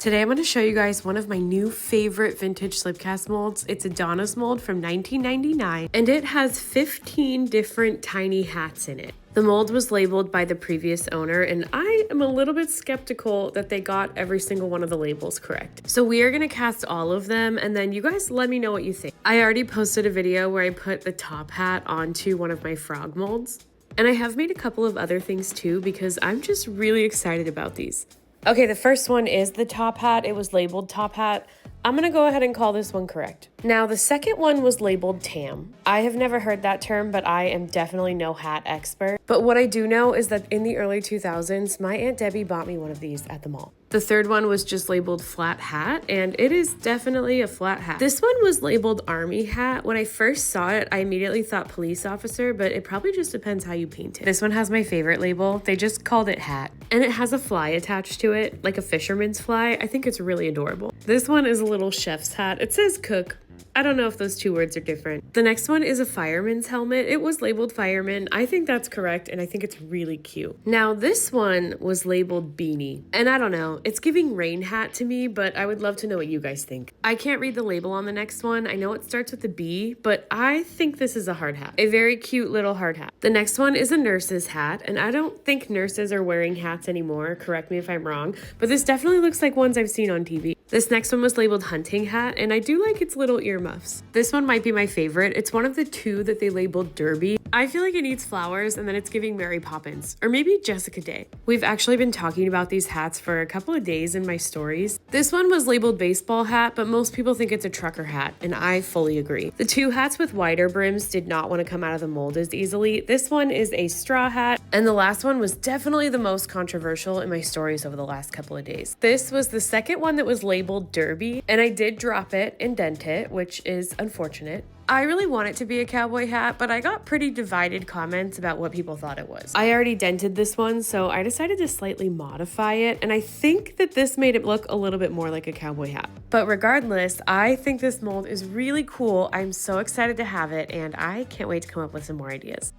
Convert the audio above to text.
Today I'm going to show you guys one of my new favorite vintage slipcast molds. It's Adonis mold from 1999 and it has 15 different tiny hats in it. The mold was labeled by the previous owner and I am a little bit skeptical that they got every single one of the labels correct. So we are going to cast all of them and then you guys let me know what you think. I already posted a video where I put the top hat onto one of my frog molds. And I have made a couple of other things too because I'm just really excited about these. Okay, the first one is the top hat. It was labeled top hat. I'm gonna go ahead and call this one correct. Now, the second one was labeled tam. I have never heard that term, but I am definitely no hat expert. But what I do know is that in the early 2000s, my Aunt Debbie bought me one of these at the mall. The third one was just labeled flat hat, and it is definitely a flat hat. This one was labeled army hat. When I first saw it, I immediately thought police officer, but it probably just depends how you paint it. This one has my favorite label. They just called it hat, and it has a fly attached to it, like a fisherman's fly. I think it's really adorable. This one is a little chef's hat. It says cook. I don't know if those two words are different. The next one is a fireman's helmet. It was labeled fireman. I think that's correct, and I think it's really cute. Now, this one was labeled beanie, and I don't know. It's giving rain hat to me, but I would love to know what you guys think. I can't read the label on the next one. I know it starts with a B, but I think this is a hard hat. A very cute little hard hat. The next one is a nurse's hat, and I don't think nurses are wearing hats anymore. Correct me if I'm wrong, but this definitely looks like ones I've seen on TV. This next one was labeled hunting hat, and I do like its little earmuffs. This one might be my favorite. It's one of the two that they labeled derby. I feel like it needs flowers and then it's giving Mary Poppins, or maybe Jessica Day. We've actually been talking about these hats for a couple of days in my stories. This one was labeled baseball hat, but most people think it's a trucker hat, and I fully agree. The two hats with wider brims did not want to come out of the mold as easily. This one is a straw hat, and the last one was definitely the most controversial in my stories over the last couple of days. This was the second one that was labeled derby, and I did drop it and dent it, which is unfortunate. I really want it to be a cowboy hat, but I got pretty divided comments about what people thought it was. I already dented this one, so I decided to slightly modify it, and I think that this made it look a little bit more like a cowboy hat. But regardless, I think this mold is really cool. I'm so excited to have it, and I can't wait to come up with some more ideas.